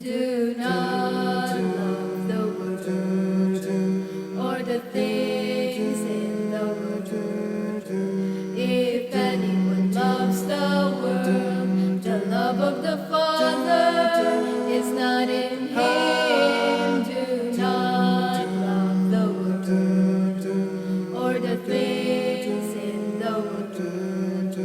Do not love the world or the things in the world. If anyone loves the world, the love of the Father is not in him. Do not love the world or the things in the world.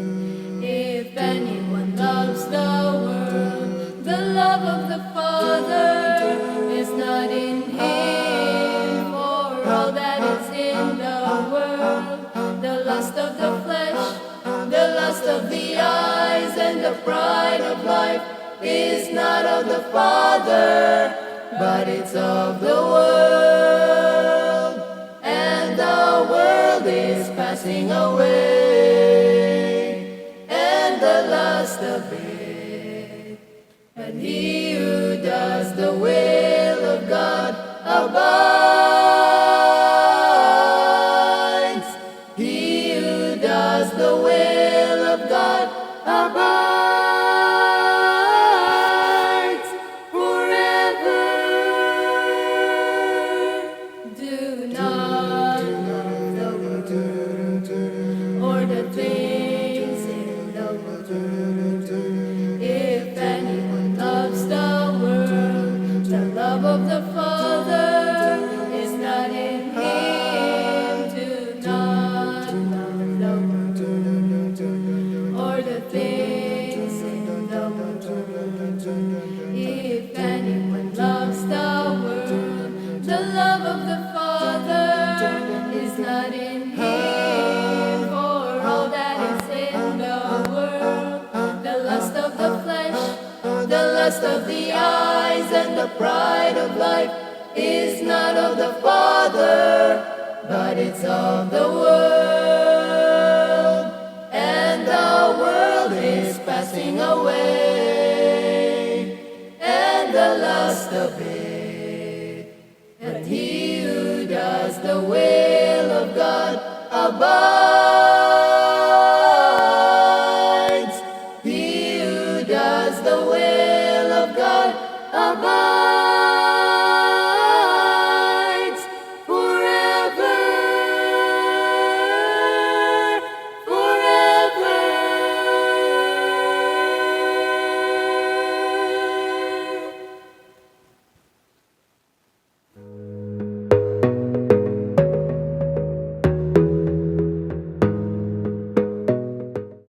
If anyone loves the world, the love of the Father is not in him. For all that is in the world, the lust of the flesh, the lust of the eyes, and the pride of life is not of the Father, but it's of the world. And the world is passing away, and the lust of it. And he who does the will of God abides. He who does the will of God abides forever. Do not love the world or the things in the world. If anyone loves the world, the love of the Father is not in him. Do not love the world or the things in the world. If anyone loves the world, the love of the Father is not in him. For all that is in the world, the lust of the flesh, the lust of the eyes, and the pride of life is not of the Father, but it's of the world. And the world is passing away, and the lust of it. And he who does the will of God abides. He who does the will of God abides.